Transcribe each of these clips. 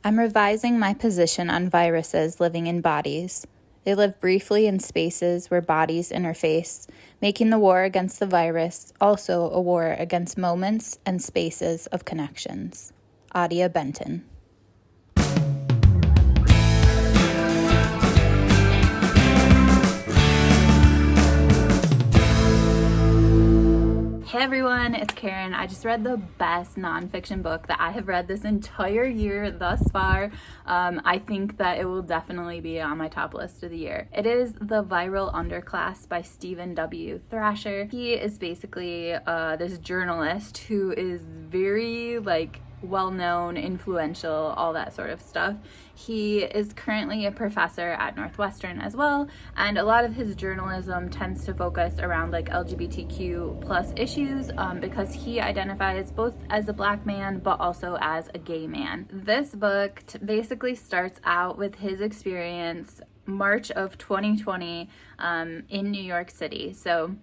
I'm revising my position on viruses living in bodies. They live briefly in spaces where bodies interface, making the war against the virus also a war against moments and spaces of connections. Adia Benton. Hey everyone, it's Karen. I just read the best nonfiction book that I have read this entire year thus far. I think that it will definitely be on my top list of the year. It is The Viral Underclass by Stephen W. Thrasher. He is basically this journalist who is very well-known, influential, all that sort of stuff. He is currently a professor at Northwestern as well, and a lot of his journalism tends to focus around LGBTQ plus issues because he identifies both as a Black man but also as a gay man. This book basically starts out with his experience March of 2020 in New York City. So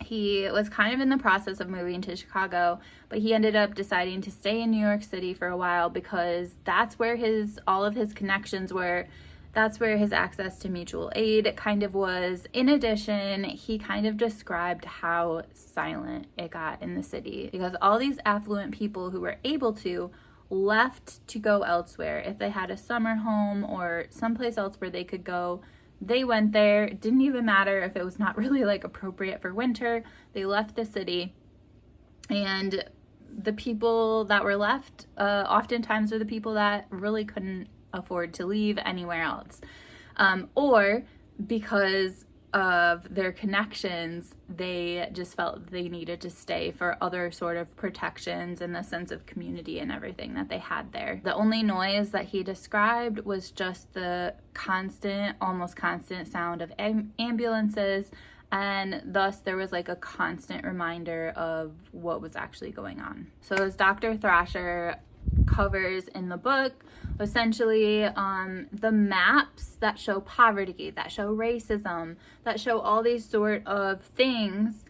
he was kind of in the process of moving to Chicago, but he ended up deciding to stay in New York City for a while because that's where all of his connections were. That's where his access to mutual aid kind of was. In addition, he kind of described how silent it got in the city because all these affluent people who were able to left to go elsewhere. If they had a summer home or someplace else where they could go, they went there. It didn't even matter if it was not really appropriate for winter. They left the city, and the people that were left oftentimes are the people that really couldn't afford to leave anywhere else, or because of their connections, they just felt they needed to stay for other sort of protections and the sense of community and everything that they had there. The only noise that he described was just the almost constant sound of ambulances, and thus there was a constant reminder of what was actually going on. So as Dr. Thrasher covers in the book, essentially the maps that show poverty, that show racism, that show all these sort of things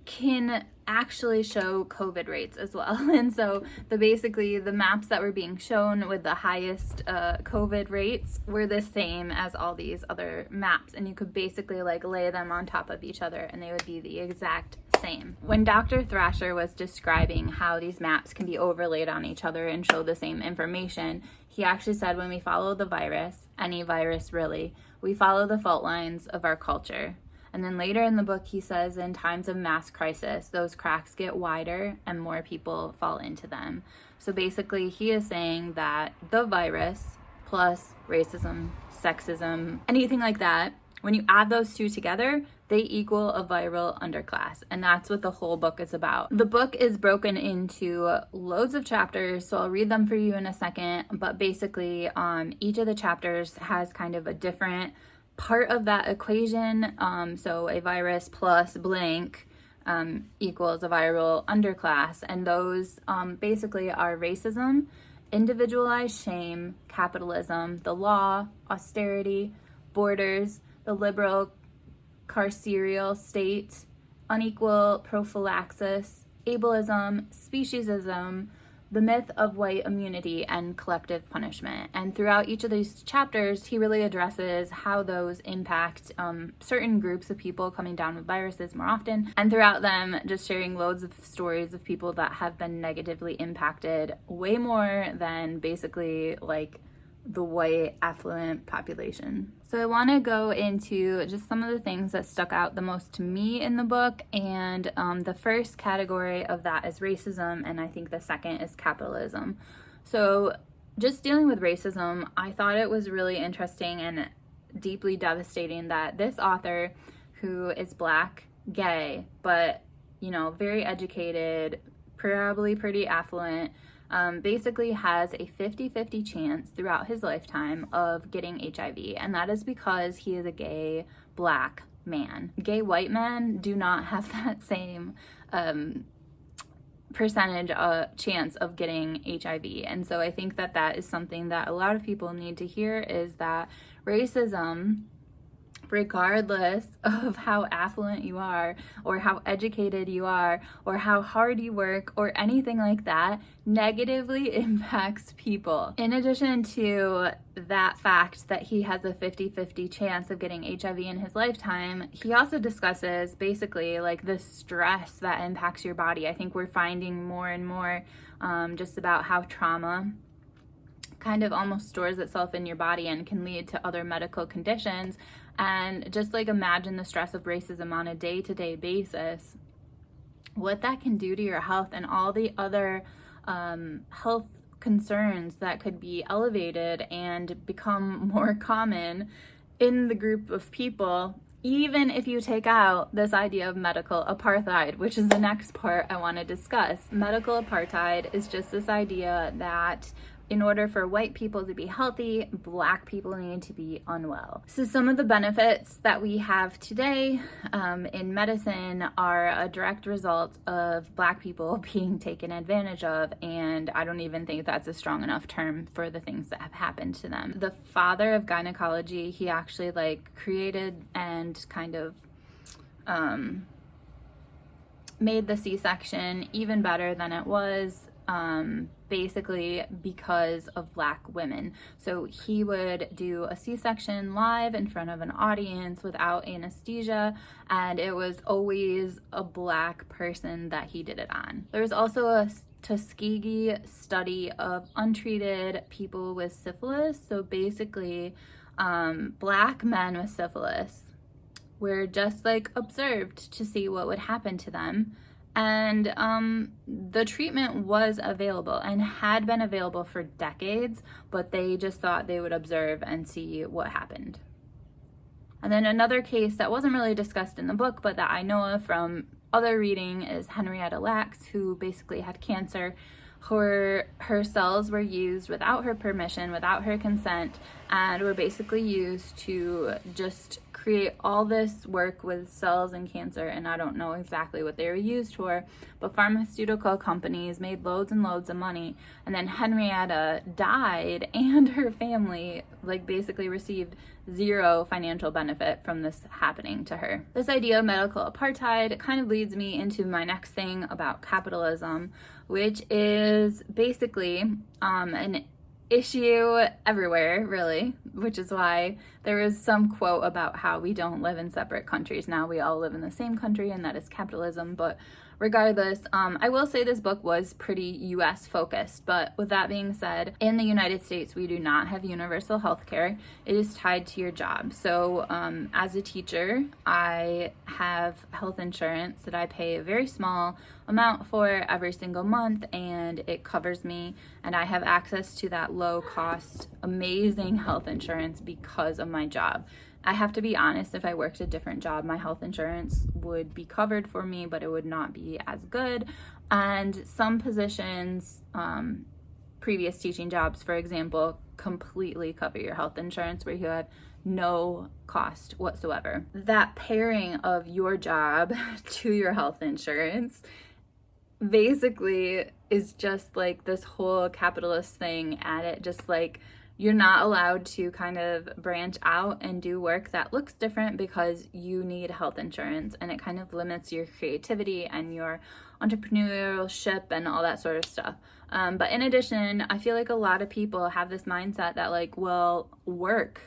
can actually show COVID rates as well. And so basically the maps that were being shown with the highest COVID rates were the same as all these other maps, and you could basically lay them on top of each other and they would be the exact same. When Dr. Thrasher was describing how these maps can be overlaid on each other and show the same information, he actually said, when we follow the virus, any virus really, we follow the fault lines of our culture. And then later in the book, he says, in times of mass crisis, those cracks get wider and more people fall into them. So basically, he is saying that the virus plus racism, sexism, anything like that, when you add those two together, they equal a viral underclass. And that's what the whole book is about. The book is broken into loads of chapters, so I'll read them for you in a second. But basically, each of the chapters has kind of a different part of that equation. So a virus plus blank equals a viral underclass. And those basically are racism, individualized shame, capitalism, the law, austerity, borders, the liberal carceral state, unequal prophylaxis, ableism, speciesism, the myth of white immunity, and collective punishment. And throughout each of these chapters, he really addresses how those impact certain groups of people coming down with viruses more often, and throughout them just sharing loads of stories of people that have been negatively impacted way more than basically the white affluent population. So I want to go into just some of the things that stuck out the most to me in the book, and the first category of that is racism, and I think the second is capitalism. So just dealing with racism, I thought it was really interesting and deeply devastating that this author, who is Black, gay, but very educated, probably pretty affluent, basically has a 50-50 chance throughout his lifetime of getting HIV, and that is because he is a gay Black man. Gay white men do not have that same percentage chance of getting HIV, and so I think that is something that a lot of people need to hear, is that racism regardless of how affluent you are or how educated you are or how hard you work or anything like that, negatively impacts people. In addition to that fact that he has a 50-50 chance of getting HIV in his lifetime, he also discusses basically like the stress that impacts your body. I think we're finding more and more just about how trauma kind of almost stores itself in your body and can lead to other medical conditions. And just like imagine the stress of racism on a day-to-day basis, what that can do to your health and all the other health concerns that could be elevated and become more common in the group of people, even if you take out this idea of medical apartheid, which is the next part I want to discuss. Medical apartheid is just this idea that in order for white people to be healthy, Black people need to be unwell. So some of the benefits that we have today in medicine are a direct result of Black people being taken advantage of, and I don't even think that's a strong enough term for the things that have happened to them. The father of gynecology, he actually created and kind of made the C-section even better than it was, basically because of Black women. So he would do a C-section live in front of an audience without anesthesia, and it was always a Black person that he did it on. There's also a Tuskegee study of untreated people with syphilis. So basically, Black men with syphilis were just observed to see what would happen to them. And the treatment was available and had been available for decades, but they just thought they would observe and see what happened. And then another case that wasn't really discussed in the book, but that I know of from other reading, is Henrietta Lacks, who basically had cancer. Her cells were used without her permission, without her consent, and were basically used to just create all this work with cells and cancer, and I don't know exactly what they were used for, but pharmaceutical companies made loads and loads of money, and then Henrietta died, and her family basically received zero financial benefit from this happening to her. This idea of medical apartheid kind of leads me into my next thing about capitalism, which is basically an issue everywhere, really, which is why there is some quote about how we don't live in separate countries. Now we all live in the same country, and that is capitalism. But regardless, I will say this book was pretty US focused, but with that being said, in the United States, we do not have universal health care. It is tied to your job. So as a teacher, I have health insurance that I pay a very small amount for every single month, and it covers me, and I have access to that low cost, amazing health insurance because of my job. I have to be honest, if I worked a different job, my health insurance would be covered for me, but it would not be as good. And some positions, previous teaching jobs, for example, completely cover your health insurance where you have no cost whatsoever. That pairing of your job to your health insurance basically is just this whole capitalist thing at it, just you're not allowed to kind of branch out and do work that looks different because you need health insurance, and it kind of limits your creativity and your entrepreneurship and all that sort of stuff. But in addition, I feel a lot of people have this mindset that well, work,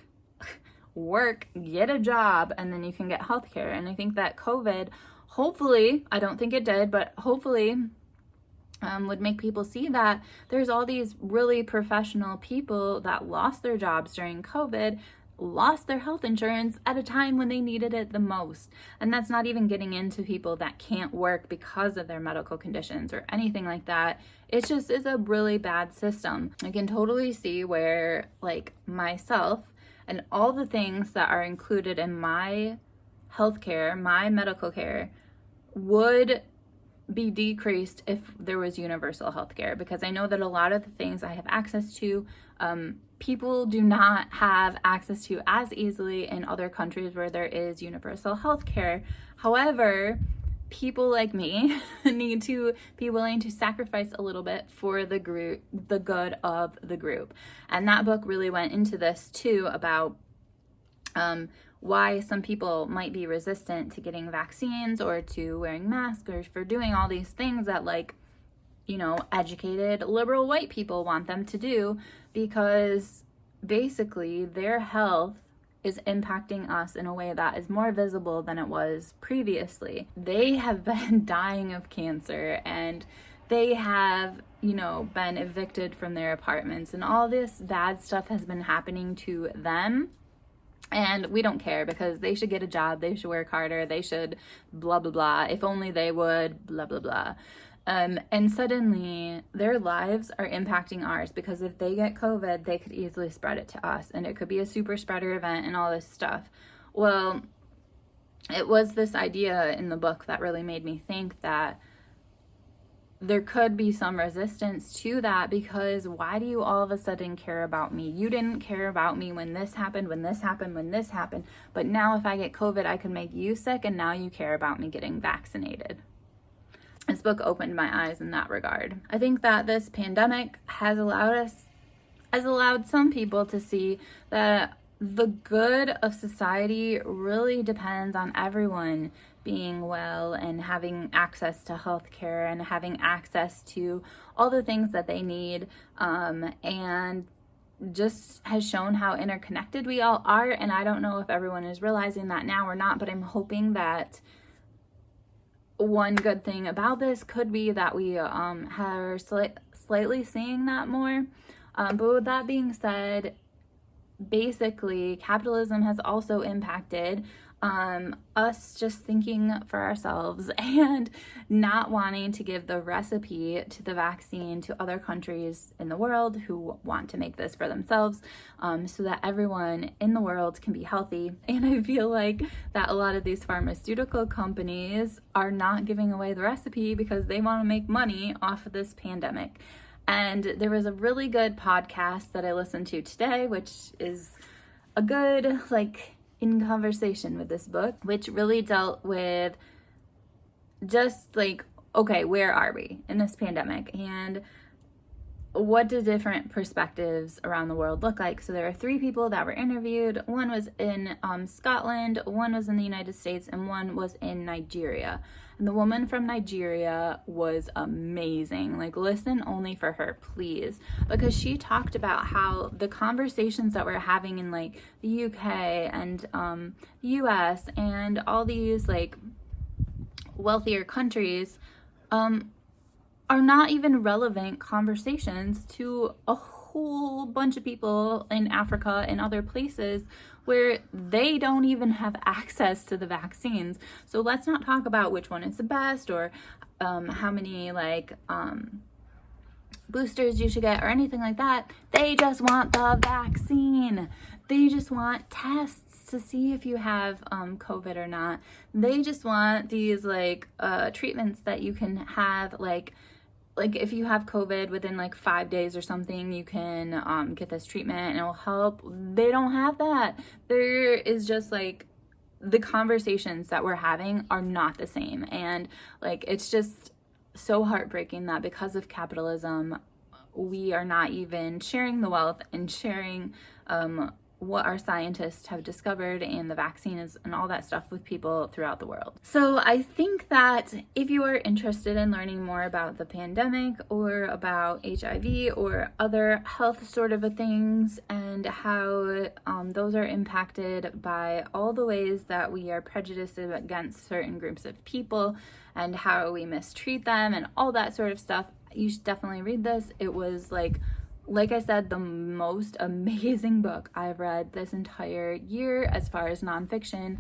get a job, and then you can get healthcare. And I think that COVID, hopefully, I don't think it did, but hopefully would make people see that there's all these really professional people that lost their jobs during COVID, lost their health insurance at a time when they needed it the most. And that's not even getting into people that can't work because of their medical conditions or anything like that. It's just, it's a really bad system. I can totally see where myself and all the things that are included in my healthcare, my medical care, would be decreased if there was universal health care, because I know that a lot of the things I have access to, people do not have access to as easily in other countries where there is universal health care. However, people like me need to be willing to sacrifice a little bit for the good of the group. And that book really went into this too, about why some people might be resistant to getting vaccines or to wearing masks or for doing all these things that, like, you know, educated liberal white people want them to do, because basically their health is impacting us in a way that is more visible than it was previously. They have been dying of cancer, and they have, you know, been evicted from their apartments, and all this bad stuff has been happening to them. And we don't care, because they should get a job, they should work harder, they should blah, blah, blah. If only they would, blah, blah, blah. And suddenly their lives are impacting ours, because if they get COVID, they could easily spread it to us, and it could be a super spreader event and all this stuff. Well, it was this idea in the book that really made me think that there could be some resistance to that, because why do you all of a sudden care about me? You didn't care about me when this happened, when this happened, when this happened, but now if I get COVID, I can make you sick, and now you care about me getting vaccinated. This book opened my eyes in that regard. I think that this pandemic has allowed some people to see that the good of society really depends on everyone being well and having access to healthcare and having access to all the things that they need, and just has shown how interconnected we all are. And I don't know if everyone is realizing that now or not, but I'm hoping that one good thing about this could be that we are slightly seeing that more. But with that being said, basically capitalism has also impacted us just thinking for ourselves and not wanting to give the recipe to the vaccine to other countries in the world who want to make this for themselves, so that everyone in the world can be healthy. And I feel like that a lot of these pharmaceutical companies are not giving away the recipe because they want to make money off of this pandemic. And there was a really good podcast that I listened to today, which is a good, like, in conversation with this book, which really dealt with just like, okay, where are we in this pandemic, and what do different perspectives around the world look like? So there are 3 people that were interviewed. One was in Scotland, one was in the United States, and one was in Nigeria. And the woman from Nigeria was amazing. Like, listen only for her, please. Because she talked about how the conversations that we're having in, like, the UK and the US and all these, like, wealthier countries are not even relevant conversations to a whole bunch of people in Africa and other places where they don't even have access to the vaccines. So let's not talk about which one is the best or how many, like, boosters you should get or anything like that. They just want the vaccine. They just want tests to see if you have COVID or not. They just want these, like, treatments that you can have, like if you have COVID within like 5 days or something, you can get this treatment and it'll help. They don't have that. There is just, like, the conversations that we're having are not the same. And, like, it's just so heartbreaking that because of capitalism, we are not even sharing the wealth and sharing what our scientists have discovered and the vaccines and all that stuff with people throughout the world. So I think that if you are interested in learning more about the pandemic or about HIV or other health sort of things and how those are impacted by all the ways that we are prejudiced against certain groups of people and how we mistreat them and all that sort of stuff, you should definitely read this. It was like I said, the most amazing book I've read this entire year as far as nonfiction.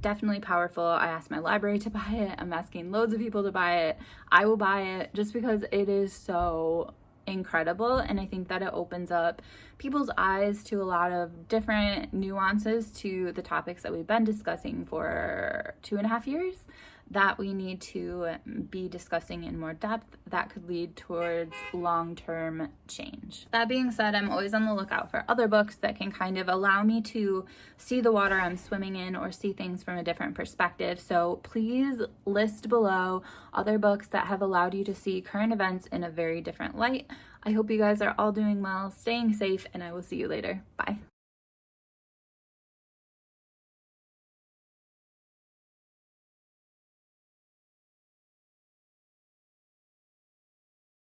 Definitely powerful. I asked my library to buy it. I'm asking loads of people to buy it. I will buy it just because it is so incredible, and I think that it opens up people's eyes to a lot of different nuances to the topics that we've been discussing for 2.5 years that we need to be discussing in more depth that could lead towards long-term change. That being said, I'm always on the lookout for other books that can kind of allow me to see the water I'm swimming in or see things from a different perspective. So please list below other books that have allowed you to see current events in a very different light. I hope you guys are all doing well, staying safe, and I will see you later. Bye.